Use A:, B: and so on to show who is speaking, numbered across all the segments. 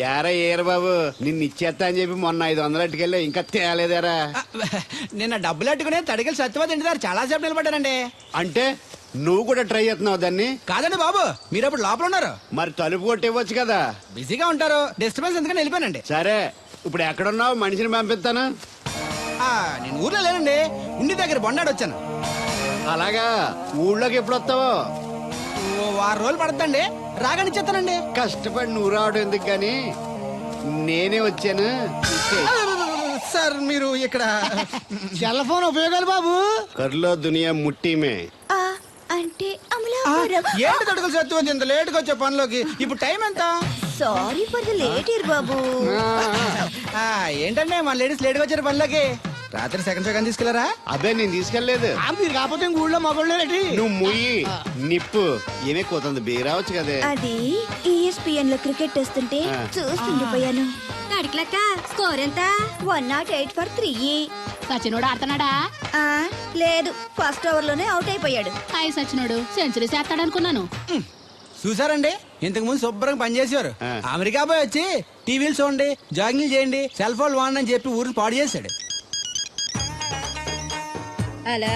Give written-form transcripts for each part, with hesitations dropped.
A: యారా ఏరు బాబు నిన్ను ఇచ్చేస్తా అని చెప్పి మొన్న 500 అట్టుకెళ్ళి ఇంకా తేలేదారా?
B: నిన్న డబ్బులు అట్టుకునే తడికెళ్ళి సత్యవతి ఇంటి దగ్గర చాలా సేపు నిలబడ్డానండి.
A: అంటే నువ్వు కూడా ట్రై చేస్తున్నావు దాన్ని?
B: కాదండి బాబు, మీరు అప్పుడు లోపల ఉన్నారు.
A: మరి తలుపు కొట్టివ్వచ్చు కదా.
B: బిజీగా ఉంటారు, డిస్టర్బెన్స్ ఎందుకని వెళ్ళిపోయానండి.
A: సరే ఇప్పుడు ఎక్కడున్నావు? మనిషిని పంపిస్తాను.
B: నేను ఊర్లో లేనండి, ఉండి దగ్గర బొండాడు వచ్చాను.
A: అలాగా, ఊళ్ళోకి ఎప్పుడు వస్తావో?
B: ఓ 6 రోజులు పడుతుందండి, రాగానే చెప్తానండి.
A: కష్టపడి నువ్వు రావడం ఎందుకు గాని నేనే వచ్చాను.
B: సార్ మీరు ఇక్కడ సెల్ ఫోన్ ఉపయోగాలు బాబు
A: కర్లో దునియా ముట్టిమే
C: అంటే
B: ఏంటి తడుకులు సత్యవతి ఇంత లేట్ గా వచ్చే పనిలోకి? ఇప్పుడు టైం ఎంత?
C: Sorry for the late year బాబు.
B: ఏంటంటే మన లేడీస్ లేట్ గా వచ్చారు పనిలోకి. రాత్రి సెకండ్ షో కానీ తీసుకెళ్లారా?
A: అదే నేను తీసుకెళ్లేదు.
B: మీరు కాకపోతే ఊళ్ళో మగోళ్ళేటి.
A: నువ్వు ముయ్యి నిప్పు ఏమే కోతుంది బీరావచ్చు కదే.
C: అది ESPN లో క్రికెట్ టెస్తుంటే చూస్తుండిపోయాను.
D: అడిక్లక్క స్కోర్ ఎంత?
C: 108 for 3.
D: సచినోడు ఆడుతున్నాడా?
C: లేదు, ఫస్ట్ ఓవర్ లోనే అవుట్ అయిపోయాడు.
D: హాయ్ సచినోడు సెంచరీ చేస్తాడనుకున్నాను.
B: చూసారండి, ఇంతకు ముందు శుభ్రంగా పనిచేసేవారు. అమెరికా పోయి వచ్చి టీవీలు చూడండి, జాగింగ్ చేయండి, సెల్ ఫోన్ వాడండి అని చెప్పి ఊరిని పాడు చేశాడు.
C: అలా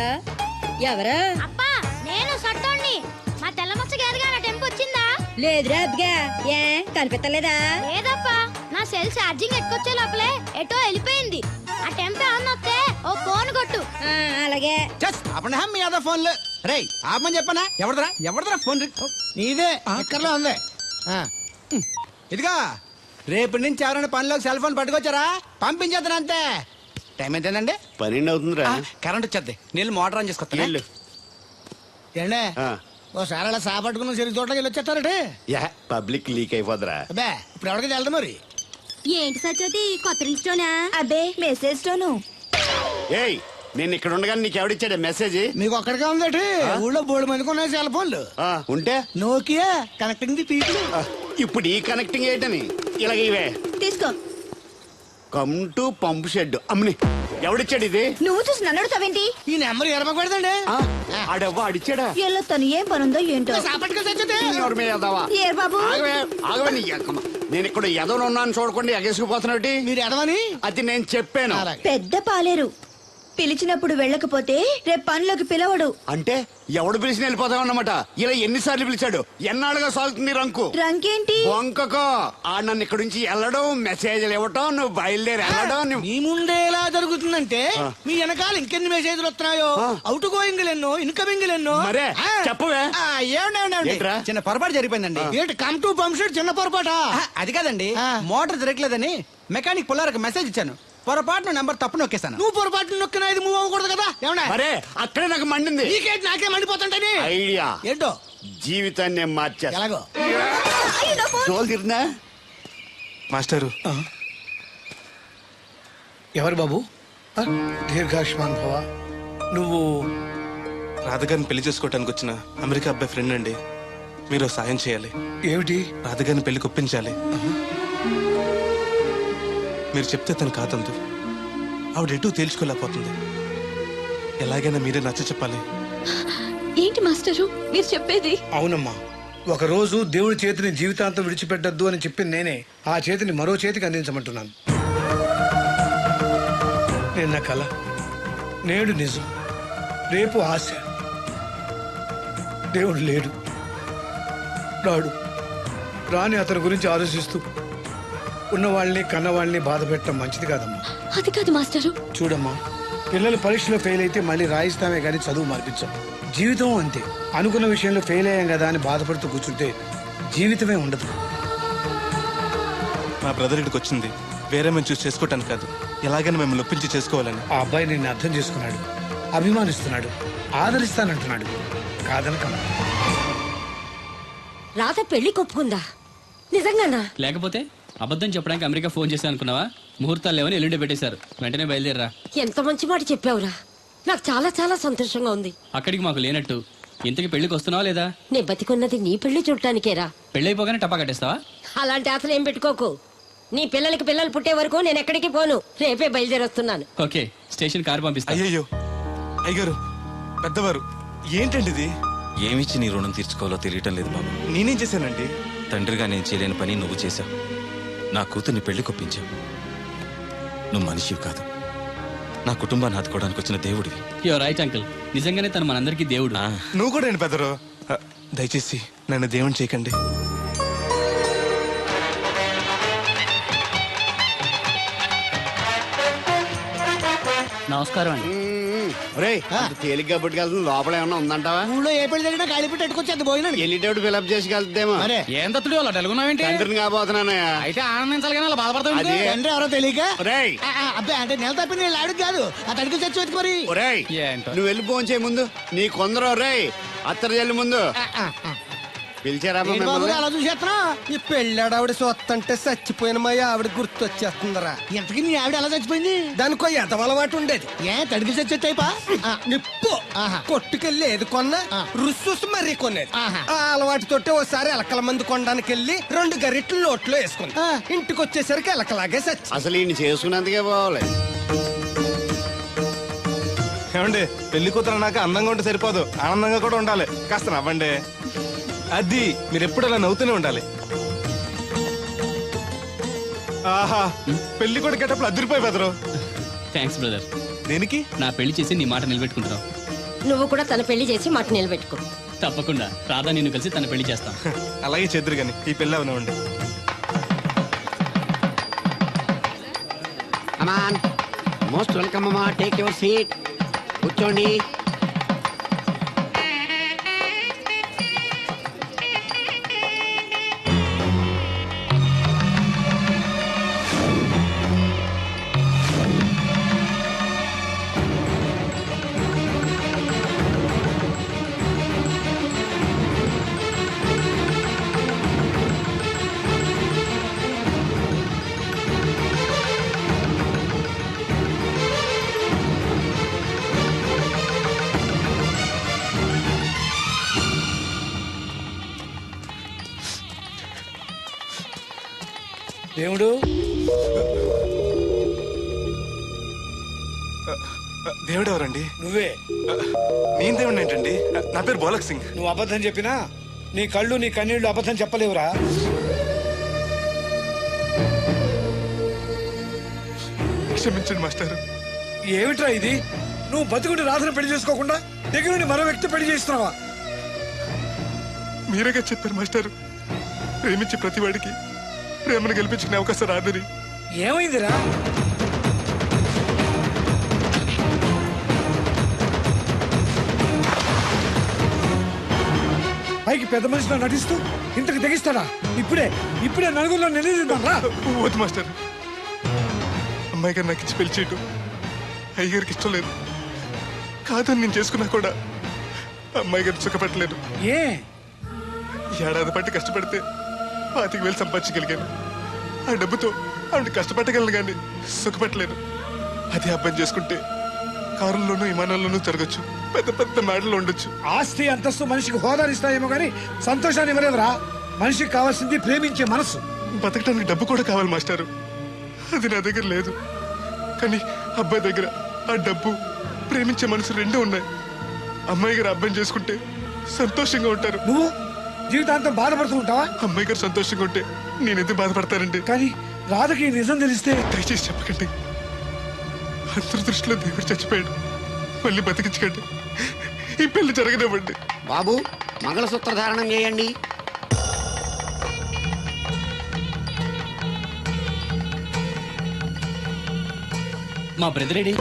C: ఎవరా?
D: అప్పా నేను సట్టోణ్ణి. మా తెల్లమచ్చ గారిగా నా టెంపు వచ్చిందా?
C: లేదురా అబ్బగా, ఏ కనిపెట్టలేదా?
D: లేదప్పా, నా సెల్ ఛార్జింగ్ ఎక్కొచ్చే లోపలే ఎటో వెళ్ళిపోయింది. ఆ టెంపు అన్నొస్తే ఓ ఫోన్ కొట్టు.
C: అలాగే.
B: అప్పుడు మీ అదా ఫోన్లు రేయ్ ఆపమని చెప్పనా? ఎవరిదరా ఫోన్? నీదే ఎక్కర్లో ఉంది. ఇదిగా రేపటి నుంచి ఎవరైనా పనిలోకి సెల్ ఫోన్ పట్టుకొచ్చారా పంపించేద్దాను అంతే. టైం ఎంతేందండి?
A: 12 అవుతుందిరా.
B: కరెంట్ వచ్చేద్ది, నీళ్ళు మోటార్ ఆన్ చేసుకొస్తా. ఏండే ఓసారి అలా సాపట్టుకున్న సరి చోట్లకి వెళ్ళి వచ్చేస్తారటే.
A: Public leak అయిపోద్రా.
B: అబ్బే ఇప్పుడు ఎవరికి వెళ్దాం మరి?
D: ఏంటి సత్యవతి కొత్త రింగ్స్టోనా?
C: అబ్బే మెసేజ్ తోను.
A: ఏయ్ నేను ఇక్కడ ఉండగానే నీకు ఎవడిచ్చాడే మెసేజ్?
B: మీకు ఒక్కడిగా ఉందటి, ఊళ్ళో 3 మందికి ఉన్నాయి సెల్ ఫోన్లు.
A: ఉంటే
B: నోకియా కనెక్టింగ్ ది పీపుల్.
A: ఇప్పుడు ఈ కనెక్టింగ్ ఏంటని ఇలాగ ఇవే
C: తీసుకో.
A: Come to pump shed. అమ్మని ఎవడిచ్చాడు ఇది?
C: నువ్వు చూసి నన్ను అడుగుతావేంటి?
B: ఈ నెంబర్ ఎరమకూడదండి.
A: ఆడవ్వ అడిచాడా?
C: ఎల్లో తను ఏం పనుందో ఏంటో. ఏర్ బాబు
A: ఆగవే నీ ఎక్కమ్మ. నేను ఇక్కడ ఎదవను ఉన్నాను చూడకుండా ఎగేసుకుపోతున్నావు.
B: మీరు ఎదవని
A: అది నేను చెప్పాను.
C: పెద్ద పాలేరు పిలిచినప్పుడు వెళ్ళకపోతే రేపు పనిలోకి పిలవడు.
A: అంటే ఎవడు పిలిచిన వెళ్ళిపోతామన్నమాట. ఇలా ఎన్నిసార్లు పిలిచాడు? ఎన్నాళ్ళుగా సాగుతుంది రంకు.
C: రంకేంటి?
A: వంకకో ఆ నన్ను ఇక్కడ నుంచి వెళ్ళడం, మెసేజ్లు ఇవ్వటం, నువ్వు బయలుదేరి వెళ్ళడం.
B: మీ ముందే ఎలా జరుగుతుందంటే మీ వెనకాల ఇంకెన్ని మెసేజ్లు వస్తున్నాయో. అవుట్ గోయింగ్ ఎన్నో, ఇన్కమింగ్ ఎన్నో.
A: మరే చెప్పవే.
B: చిన్న పొరపాటు జరిగిపోయిందండి. ఏంటి కమ్ టు పంప్ షెడ్ చిన్న పొరపాట? అది కాదండి, మోటార్ తిరగలేదని మెకానిక్ పుల్లారకు మెసేజ్ ఇచ్చాను. పొరపాటును నెంబర్ తప్పు నొక్కేస్తాను. నువ్వు పొరపాటు నొక్కినా ఇది మూవ్ అవ్వకూడదు కదా. ఏమన్నా
A: మరే అక్కడే నాకు మండింది.
B: నీకేంటి నాకే మండిపోతుంటని
A: ఐడియా
B: ఏంటో
A: జీవితాన్ని మార్చేస్తా.
B: ఎలాగో
A: తోలు తిరిగినా
E: మాస్టరు.
F: ఎవరు బాబు? దీర్ఘాయుష్మాన్ భవ. నువ్వు
E: రాధగారిని పెళ్లి చేసుకోవటానికి వచ్చిన అమెరికా అబ్బాయి ఫ్రెండ్ అండి. మీరు సాయం చేయాలి.
F: ఏమిటి?
E: రాధగారిని పెళ్లికి ఒప్పించాలి. మీరు చెప్తే తను కాదందు. ఆవిడ ఎటూ తేల్చుకోలేకపోతుంది. ఎలాగైనా మీరే నచ్చ చెప్పాలి.
D: ఏంటి మాస్టరు మీరు చెప్పేది?
F: అవునమ్మా, ఒకరోజు దేవుడి చేతిని జీవితాంతం విడిచిపెట్టద్దు అని చెప్పింది నేనే. ఆ చేతిని మరో చేతికి అందించమంటున్నాను. నిన్న కల, నేడు నిజం, రేపు ఆశ. దేవుడు లేడు, రాడు. రాని అతని గురించి ఆలోచిస్తూ ఉన్నవాళ్ళని కన్నవాళ్ళని బాధ పెట్టడం మంచిది కాదమ్మా.
D: అది కాదు మాస్టరు.
F: చూడమ్మా, పిల్లలు పరీక్షలో ఫెయిల్ అయితే మళ్ళీ రాయిస్తామే కానీ చదువు మార్పించాం. జీవితం అంతే. అనుకున్న విషయంలో ఫెయిల్ అయ్యాం కదా అని బాధపడుతూ కూర్చుంటే జీవితమే ఉండదు.
E: మా బ్రదర్ ఇక్కడికి వచ్చింది వేరే మేము చూసి చేసుకోవటానికి కాదు, ఎలాగైనా మిమ్మల్ని ఒప్పించి చేసుకోవాలని.
F: ఆ అబ్బాయి నిన్ను అర్థం చేసుకున్నాడు, అభిమానిస్తున్నాడు, ఆదరిస్తానంటున్నాడు. కాదనకమ్మా.
G: రాత పెళ్లి కొప్పుకుందా? నిజంగానా?
H: లేకపోతే అబద్ధం చెప్పడానికి అమెరికా ఫోన్ చేశాను అనుకున్నావా? ముహూర్తాలు లేవని ఎల్లుండి పెట్టేశారు. వెంటనే బయలుదేరరా.
G: ఎంత మంచి మాట చెప్పావురా. నాకు చాలా చాలా సంతోషంగా ఉంది.
H: అక్కడికి మాకు లేనట్టు ఇంతకి పెళ్లికి వస్తున్నావా లేదా?
G: నే బతికున్నది నీ పెళ్లి చూడటానికేరా.
H: పెళ్ళైపోగానే టపా కట్టేస్తావా?
G: అలాంటి ఆశలు ఏం పెట్టుకోకు. నీ పిల్లలకి పిల్లలు పుట్టే వరకు నేను ఎక్కడికి పోను. రేపే బయలుదేరొస్తున్నాను.
H: ఓకే, స్టేషన్ కారు పంపిస్తా.
E: అయ్యయ్యో అయ్యగారు, పెద్దవారు, ఏంటండి ఇది?
I: ఏమిచ్చి నీ రుణం తీర్చుకోవాలో తెలియటం లేదు బాబు.
E: నేనేం చేశానండి?
I: తండ్రిగా నేను చేయలేని పని నువ్వు చేశావు. నా కూతుర్ని పెళ్లి కొప్పించావు. నువ్వు మనిషివి కాదు, నా కుటుంబాన్ని ఆదుకోవడానికి వచ్చిన దేవుడివి.
H: యువర్ రైట్ అంకుల్, నిజంగానే తను మనందరికీ దేవుడు.
E: నువ్వు కూడా ఏంటి పెదరు? దయచేసి నన్ను దేవుని చేయకండి.
H: నమస్కారం అండి.
A: రే తేలిగ్గా పుట్టుకెళ్తుంది, లోపల ఏమన్నా ఉందంటావా?
B: ఊళ్ళో ఏ పెళ్లి జరిగినా గాలి పెట్టి ఎట్టుకొచ్చేది భోజనం.
A: ఎల్లిటోడు ఫిలప్ చేసి వెళ్తేమో.
B: మరే
H: ఏం తత్తుడు అలా డలుగున్నావేంటి?
A: తండ్రిని కాబోతున్నానయ్యా.
H: అయితే ఆనందించాలి కానీ అలా బాధపడతావు.
A: అదే
B: తండ్రి ఎవరో తెలియక
A: ఒరేయ్
B: అబ్బాయి అంటే నెల తప్పింది వీళ్ళు ఆవిడకి కాదు ఆ తడికి చచ్చి మరి
A: ఒరేయ్
H: ఏంటో.
A: నువ్వు వెళ్ళి ఫోన్ చేయ ముందు. నీ కొందరు రే అత్తర చెల్లి ముందు పిలిచారా
B: ఏంటి బాబు అలా చూసేస్తున్నా?
J: ఈ పెళ్ళాడావిడ సొత్తంటే చచ్చిపోయిన మా ఆవిడ గుర్తొచ్చేస్తుందరా.
B: ఇంతకీ నీ ఆవిడ ఎలా చచ్చిపోయింది?
J: దానికో ఎదవలవాటు ఉండేది.
B: ఏ తడికి చచ్చి టైపా?
J: నిప్పు
B: ఆహా.
J: కొట్టుకెళ్ళి ఏది కొన్నా
B: ఆ.
J: రుస్సుస్ మరీ కొనేది.
B: ఆహా.
J: ఆ అలవాటుతోటే ఓసారి ఎలకల మందు కొనడానికి వెళ్ళి 2 గరిట్లు నోట్లో వేసుకుంది.
B: ఆ.
J: ఇంటికి వచ్చేసరికి ఎలకలాగే చచ్చి.
A: అసలు ఈయన చేసుకున్నందుకే పోవాలి.
E: ఏమండి, పెళ్లి కూతురు నాకు అందంగా ఉంటే సరిపోదు, ఆనందంగా కూడా ఉండాలి. కాస్త నవ్వండి. అది మీరు ఎప్పుడు అలా నవ్వుతూనే ఉండాలి. ఆహా, పెళ్లి కూడా గెటప్పుడు అదిరిపోయి బెదరు.
H: Thanks brother.
E: దేనికి?
H: నా పెళ్లి చేసి నీ మాట నిలబెట్టుకుంటున్నావు.
G: నువ్వు కూడా తన పెళ్లి చేసి మాట నిలబెట్టుకో.
H: తప్పకుండా రాధా నిన్ను కలిసి తన పెళ్లి చేస్తాం.
E: అలాగే చెద్దురు గాని ఈ పెళ్లి అవనివ్వండి.
A: అమాన్ మోస్ట్ వెల్కమ్ అమ్మా, టేక్ యువర్ సీట్, కూర్చోండి.
F: దేవుడు
E: దేవుడు ఎవరండి?
F: నువ్వే.
E: నేను దేవుడు ఏంటండి? నా పేరు బోలక్ సింగ్.
F: నువ్వు అబద్ధం చెప్పినా నీ కళ్ళు నీ కన్నీళ్లు అబద్ధం చెప్పలేవురా.
E: క్షమించండి మాస్టర్.
F: ఏమిట్రా ఇది? నువ్వు బతుకుంటే రాత్రి పెళ్లి చేసుకోకుండా దగ్గర మరో వ్యక్తి పెళ్లి చేస్తున్నావా?
E: మీరేగా చెప్పారు మాస్టర్, ప్రేమించే ప్రతివాడికి ప్రేమను గెలిపించుకునే అవకాశం రాదని.
F: ఏమైందిరా? పైకి పెద్ద మనిషిలో నటిస్తూ ఇంతకు తెగిస్తాడా? ఇప్పుడే నలుగురిలో నిలదీద్దాం రా.
E: వద్దు మాస్టర్, అమ్మాయి గారు నాకు ఇచ్చి పెళ్లి చేయటం అయ్యగారికి ఇష్టం లేదు. కాదని నేను చేసుకున్నా కూడా అమ్మాయి గారిని సుఖపెట్టలేను.
F: ఏ
E: ఏడాది పట్టి కష్టపడితే 25,000 సంపాదించగలిగాను. ఆ డబ్బుతో ఆవిడ కష్టపెట్టగలను కానీ సుఖపెట్టలేను. అదే అబ్బాయి చేసుకుంటే కారుల్లోనూ విమానాల్లోనూ తిరగచ్చు, పెద్ద పెద్ద మేడలు ఉండొచ్చు.
F: ఆస్తి అంతస్తు మనిషికి హోదానిస్తాయేమో కానీ సంతోషాన్ని ఇవ్వలేదురా. మనిషికి కావాల్సింది ప్రేమించే మనసు.
E: బతకడానికి డబ్బు కూడా కావాలి మాస్టారు, అది నా దగ్గర లేదు. కానీ అబ్బాయి దగ్గర ఆ డబ్బు, ప్రేమించే మనసు రెండూ ఉన్నాయి. అమ్మాయి గారు అబ్బాయిని చేసుకుంటే సంతోషంగా ఉంటారు.
F: నువ్వు జీవితాంతం బాధపడుతూ ఉంటావా?
E: అమ్మాయి గారు సంతోషంగా ఉంటే నేనెందుకు బాధపడతానండి?
F: కానీ రాధకి ఈ నిజం తెలిస్తే
E: దయచేసి చెప్పకండి. అందరి దృష్టిలో దేవుడు చచ్చిపోయాడు, మళ్ళీ బతికించకండి. ఈ పెళ్లి జరగనివ్వండి.
A: బాబు మంగళసూత్ర ధారణం చేయండి.
H: మా బ్రదర్ ఏడి?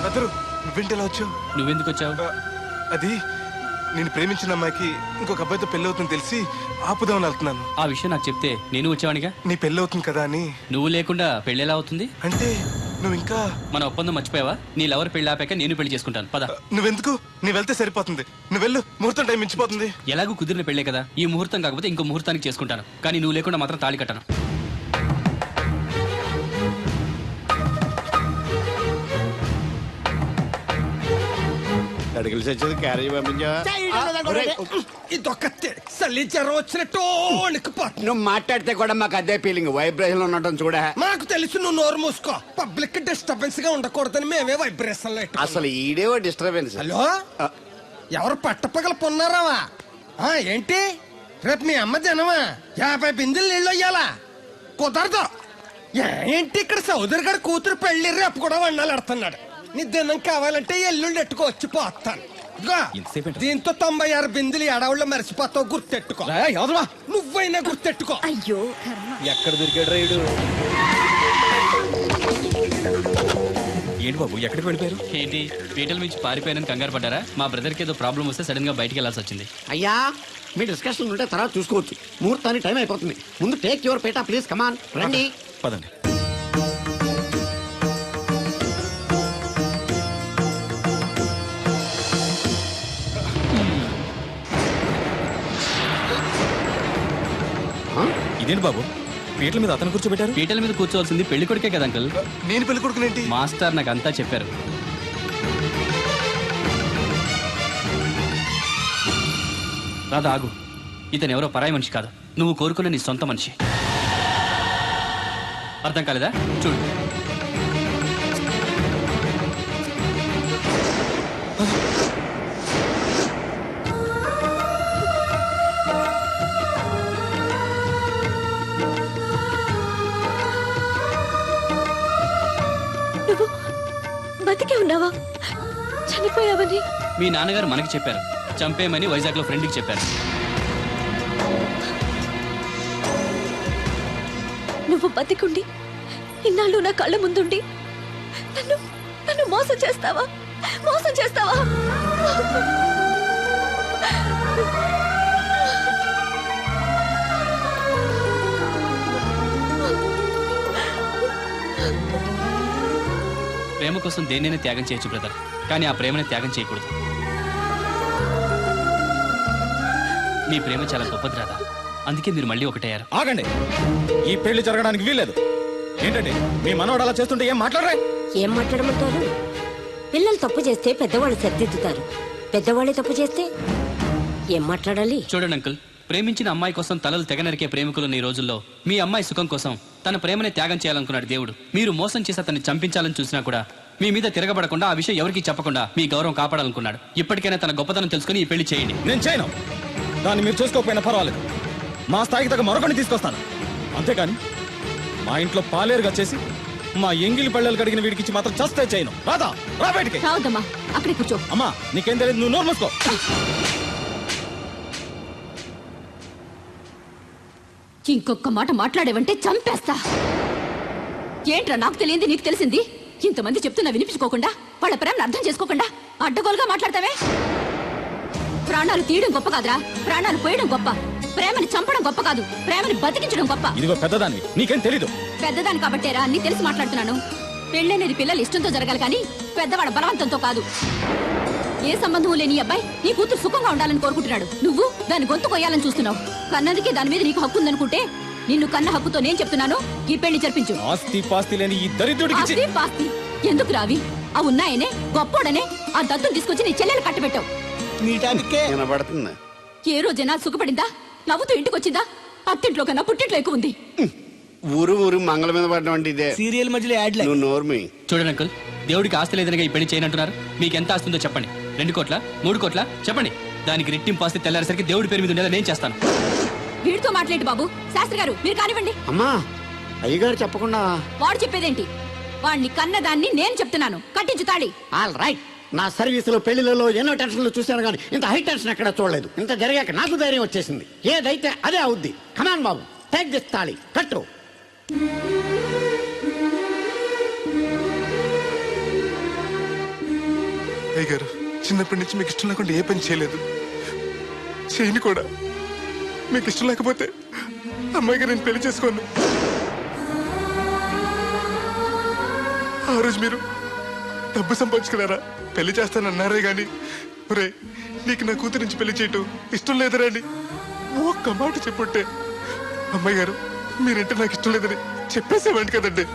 E: బ్రదరు, నువ్వేంటి ఎలా వచ్చావు?
H: నువ్వెందుకు వచ్చావు?
E: అది నేను ప్రేమించిన అమ్మాయికి ఇంకొక అబ్బాయితో పెళ్లి అవుతుంది తెలిసి ఆపుదామని వెళ్తున్నాను.
H: ఆ విషయం నాకు చెప్తే నేను వచ్చావానిగా.
E: నీ పెళ్లి అవుతుంది కదా అని.
H: నువ్వు లేకుండా పెళ్లి ఎలా అవుతుంది?
E: అంటే నువ్వు ఇంకా
H: మన ఒప్పందం మర్చిపోయావా? నీ లవర్ పెళ్లి ఆపాక నేను పెళ్లి చేసుకుంటాను, పద.
E: నువ్వెందుకు? నీ వెళ్తే సరిపోతుంది. నువ్వు వెళ్ళు, ముహూర్తం టైం మించిపోతుంది.
H: ఎలాగూ కుదిరిన పెళ్లే కదా, ఈ ముహూర్తం కాకపోతే ఇంకో ముహూర్తానికి చేసుకుంటాను. కానీ నువ్వు లేకుండా మాత్రం తాళి కట్టను.
A: తడికిలు చచ్చేది క్యారేజ్ పంపించావా?
J: ఇదొక చలి జ్వరం వచ్చినట్టు వణికిపోతుంది.
A: నువ్వు మాట్లాడితే కూడా మాకు అదే ఫీలింగ్, వైబ్రేషన్ ఉండటం చూడ.
J: మాకు తెలుసు, నువ్వు నోరు మూసుకో. పబ్లిక్ డిస్టర్బెన్స్ గా ఉండకూడదని మేమే వైబ్రేషన్ లో
A: అసలు ఈడేవో డిస్టర్బెన్స్.
J: హలో, ఎవరు పట్టపగల పొన్నారావా? ఏంటి రేపు మీ అమ్మ జనమా 50 బిందెలు నీళ్ళు అయ్యాలా? కుదరదు. ఏంటి ఇక్కడ సోదరి గారి కూతురు పెళ్లి రేపు కూడా వండాలి ఆడుతున్నాడు. నీ దినం కావాలంటే ఎల్లుండి ఎట్టుకో వచ్చి పోతాను. దీంతో 96 బిందెలు ఎడవుళ్ళు మరిచిపోతావు, గుర్తెట్టుకో. నువ్వైనా గుర్తెట్టుకో.
C: అయ్యో
I: ఎక్కడ దొరికాడు రైడు? ఏంటి బాబు, ఎక్కడికి వెళ్ళిపోయారు?
H: ఏంటి పీటల నుంచి పారిపోయానని కంగారు పడ్డారా? మా బ్రదర్కి ఏదో ప్రాబ్లం వస్తే సడన్ గా బయటికి వెళ్ళాల్సి వచ్చింది.
A: అయ్యా మీ డిస్కషన్ ఉంటే తర్వాత చూసుకోవచ్చు, ముహూర్తానికి టైం అయిపోతుంది. ముందు టేక్ యువర్ పేటా ప్లీజ్, కమాన్ రండి.
I: పదండి. ఇదేంటి బాబు, పీటల మీద అతను కూర్చోబెట్టారు?
H: పీటల మీద కూర్చోవలసింది పెళ్లి కొడుకే కదా అంకుల్.
E: నేను పెళ్లి కొడుకునేంటి?
H: మాస్టర్ నాకు అంతా చెప్పారు. రాధా ఆగు, ఇతను ఎవరో పరాయి మనిషి కాదు, నువ్వు కోరుకున్న నీ సొంత మనిషి. అర్థం కాలేదా? చూడు.
C: నువ్వు బతికే ఉన్నావా? చనిపోయావని
H: మీ నాన్నగారు మనకి చెప్పారు, చంపేయమని వైజాగ్ లో ఫ్రెండ్కి చెప్పారు.
C: నువ్వు బతికుండి ఇన్నాళ్ళు నా కళ్ళ ముందుండి నన్ను నన్ను మోసం చేస్తావా? మోసం చేస్తావా?
H: ప్రేమ కోసం దేన్నైనా త్యాగం చేయొచ్చు బ్రదర్, కానీ ఆ ప్రేమని త్యాగం చేయకూడదు. మీ ప్రేమ చాలా గొప్పది రాదా, అందుకే మీరు మళ్ళీ ఒకటయ్యారు.
I: ఆగండి, ఈ పెళ్లి జరగడానికి వీల్లేదు. ఏంటండి మీ మనవడు అలా చేస్తుంటే ఏం మాట్లాడరే?
G: ఏం మాట్లాడమంటారు? పిల్లలు తప్పు చేస్తే పెద్దవాళ్ళు సరిదిద్దుతారు, పెద్దవాళ్ళే తప్పు చేస్తే ఏం మాట్లాడాలి?
H: చూడండి అంకుల్, ప్రేమించిన అమ్మాయి కోసం తలలు తెగనరికే ప్రేమికులున్న ఈ రోజుల్లో మీ అమ్మాయి సుఖం కోసం తన ప్రేమని త్యాగం చేయాలనుకున్నాడు దేవుడు. మీరు మోసం చేసి అతన్ని చంపించాలని చూసినా కూడా మీ మీద తిరగబడకుండా ఆ విషయం ఎవరికి చెప్పకుండా మీ గౌరవం కాపాడాలనుకున్నాడు. ఇప్పటికైనా తన గొప్పతనం తెలుసుకుని ఈ పెళ్లి చేయండి.
I: నేను చేయను. దాన్ని మీరు చూసుకోకపోయినా పర్వాలేదు, మా స్థాయికి తగ్గ మరొకటి తీసుకొస్తాను. అంతేకాని మా ఇంట్లో పాలేరుగా చేసి మా ఎంగిలి పళ్ళలు కడిగిన వీడికి మాత్రం చస్తే చేయను. రాదా, రా బయటికి.
C: రావద్దమ్మా, అక్కడే కూర్చో.
I: అమ్మా నీకేం తెలియదు, నువ్వు నోరు మూసుకో.
C: ఇంకొక మాట మాట్లాడేవంటే చంపేస్తా. ఏంట్రా నాకు తెలియంది నీకు తెలిసింది? ఇంతమంది చెప్తున్నా వినిపించుకోకుండా, వాళ్ళ ప్రేమను అర్థం చేసుకోకుండా అడ్డగోలుగా మాట్లాడతావే. ప్రాణాలు తీయడం గొప్ప కాదురా, ప్రాణాలు పోయడం గొప్ప. ప్రేమని చంపడం గొప్ప కాదు, ప్రేమని బతికించడం గొప్ప.
I: ఇదిగో పెద్దదాన్ని, నీకేం తెలీదు.
C: పెద్దదాని కాబట్టేరా అన్ని తెలిసి మాట్లాడుతున్నాను. పెళ్ళనేది పిల్లలు ఇష్టంతో జరగాలి కానీ పెద్దవాళ్ళ బలవంతంతో కాదు. ఏ సంబంధం లేని అబ్బాయి నీ కూతురు సుఖంగా ఉండాలని కోరుకుంటున్నాడు. నువ్వు దాని గొంతు కొయ్యాలని చూస్తున్నావు. కన్నందుకే దాని మీద నీకు హక్కు ఉందనుకుంటే నిన్ను కన్న హక్కుతో నేను చెప్తున్నాను, ఈ పెళ్లి జరిపించు.
I: ఆస్తి పాస్తి లేని ఈ దరిద్రుడికి
C: ఆస్తి పాస్తి ఎందుకు రావి? ఆ ఉన్నాయనే గొప్పోడనే ఆ దత్తును తీసుకొచ్చి నీ చెల్లెలు కట్టబెట్టావు.
A: వినబడుతుంది.
C: ఏ రోజైనా సుఖపడిందా? నవ్వుతూ ఇంటికి వచ్చిందా? అత్తింట్లో కన్నా పుట్టింట్లో ఎక్కువ ఉంది.
A: ఊరు ఊరు మంగళ మీద పడడం అంటే ఇదే.
B: సీరియల్ మధ్యలో యాడ్
A: నువ్వు నోర్మి.
H: చూడండి అంకుల్, దేవుడికి ఆస్తి లేదనగా ఈ పెళ్లి చేయనంటున్నారు. మీకు ఎంత ఆస్తుందో చెప్పండి. 2 కోట్ల 3 కోట్ల చెప్పండి. దానికి రెట్టింపు ఆస్తి తెల్లారేసరికి దేవుడి పేరు మీద ఉండేలా నేను చేస్తాను.
C: వీడితో మాట్లాడి బాబు. శాస్త్రి గారు మీరు కానివ్వండి.
A: అమ్మా అయ్యగారు చెప్పకుండా
C: వాడు చెప్పేదేంటి? వాడిని కన్నదాన్ని నేను చెప్తున్నాను, కట్టించు తాళి.
A: All right. నా సర్వీసులో పెళ్లిలలో ఎన్నో టెన్షన్లు చూశాను కానీ ఇంత హై టెన్షన్ ఎక్కడ చూడలేదు. ఇంత జరిగాక నాకు ధైర్యం వచ్చేసింది. ఏదైతే అదే అవుద్ది. కమాన్ బాబు, టేక్ దిస్ తాళి, కట్టు.
E: అయ్య గారు, చిన్నప్పటి నుంచి మీకు ఇష్టం లేకుండా ఏ పని చేయలేదు, చేయని కూడా. మీకు ఇష్టం లేకపోతే అమ్మాయి గారు నేను పెళ్లి చేసుకోను. ఆ రోజు మీరు డబ్బు సంపాదించుకున్నారా, పెళ్లి చేస్తానన్నారే గాని ఒరే నీకు నా కూతురు నుంచి పెళ్లి చేయటం ఇష్టం లేదురా అని ఒక్క మాట చెప్పుంటే అమ్మాయి గారు మీరంటే నాకు ఇష్టం లేదని చెప్పేసేవాడి కదండి.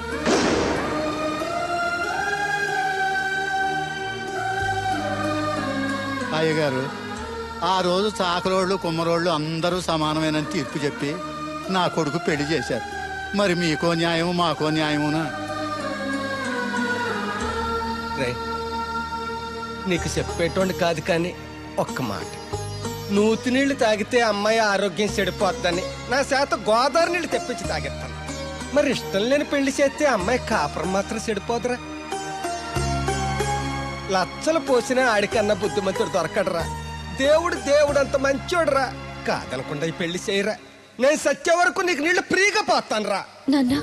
K: అయ్యగారు ఆ రోజు చాకరోళ్ళు కుమ్మరోళ్ళు అందరూ సమానమేనని తీర్పు చెప్పి నా కొడుకు పెళ్లి చేశారు. మరి మీకో న్యాయము మాకో న్యాయమునా?
J: రే నీకు చెప్పేటోండి కాదు కానీ ఒక్క మాట, నూతి నీళ్లు తాగితే అమ్మాయి ఆరోగ్యం చెడిపోద్దని నా చేత గోదావరి నీళ్లు తెప్పించి తాగిస్తాను. మరి ఇష్టం లేని పెళ్లి చేస్తే అమ్మాయి కాపురం మాత్రం చెడిపోదురా? లచ్చలు పోసినా ఆడికన్నా బుద్ధిమంతుడు దొరకడరా. దేవుడు అంత మంచోడురా. కాదనకుండా ఈ పెళ్లి చేయరా. నేను సత్య వరకు నీకు నీళ్లు ఫ్రీగా పోతాను రా.
C: నాన్న,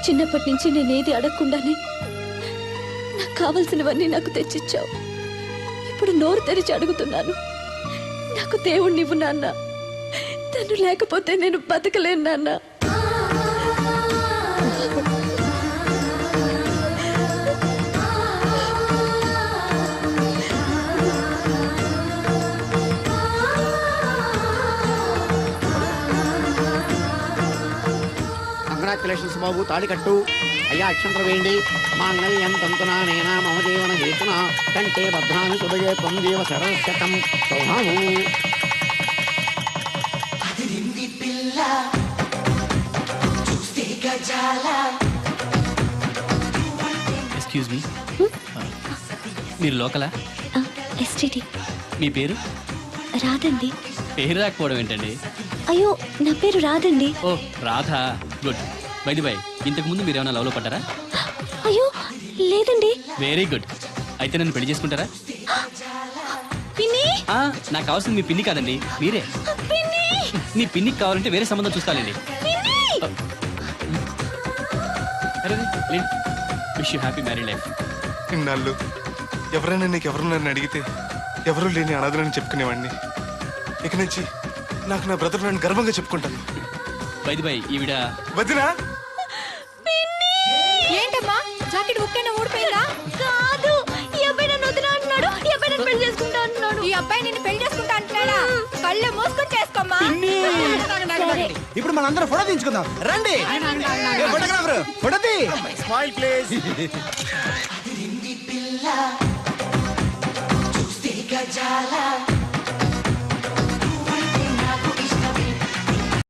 C: చిన్నప్పటి నుంచి నేనేది అడగకుండానే నాకు కావలసినవన్నీ నాకు తెచ్చిచ్చావు. ఇప్పుడు నోరు తెరిచి అడుగుతున్నాను, నాకు దేవుడు నీవు నాన్న. తను లేకపోతే నేను బతకలేను నాన్న.
A: కంగ్రాచులేషన్స్ బాబు, తాళి కట్టు. అయ్యా అక్షంతలు వేయండి. మాంగళ్యం తంతునా నేనా మమ జీవన హేతున కంటే భద్రాన్ని సుభగే త్వం జీవ శరశతం సౌహాము.
H: ఎక్స్క్యూజ్ మీ, మీరు లోకలా?
C: ఎస్టీడీ.
H: మీ పేరు?
C: రాదండి.
H: పేరు రాకపోవడం ఏంటండి?
C: అయ్యో, నా పేరు రాదండి.
H: ఓ Radha, good. By the by, ఇంతకు ముందు మీరు ఏమైనా లవ్లో పడ్డారా?
C: అయ్యో లేదండి.
H: Very good. అయితే నన్ను పెళ్లి చేసుకుంటారా?
C: పిన్ని,
H: నాకు కావాల్సింది మీ పిన్ని కాదండి, మీరే.
C: పిన్ని,
H: మీ పిన్నికి కావాలంటే వేరే సంబంధం చూస్తానండి. Wish you happy marry life.
E: ఇన్నాళ్ళు ఎవరైనా నీకెవరు నన్ను అడిగితే ఎవరు లేని అనాథలని చెప్పుకునేవాడిని. ఇక నుంచి నాకు నా బ్రదర్ నన్ను గర్వంగా చెప్పుకుంటాను.
H: బై ది బై, ఈవిడ
E: వదినా.
C: ఏంటమ్మా జాకెట్ ఉక్కైనా ఊడిపోయిందా? కాదు, ఈ అబ్బాయి నన్ను వదినా అంటున్నాడు. ఈ అబ్బాయి నన్ను పెళ్లి చేసుకుంటా అంటున్నాడు. ఈ అబ్బాయి నిన్ను పెళ్లి చేసుకుంటా అంటున్నాడా? కళ్ళు మూసుకొని చేసుకోమ్మా.
B: ఇప్పుడు మనందరం ఫోటో తీయించుకుందాం రండి. ఫోటోగ్రాఫర్ ఫోటో తీ.
E: Smile please.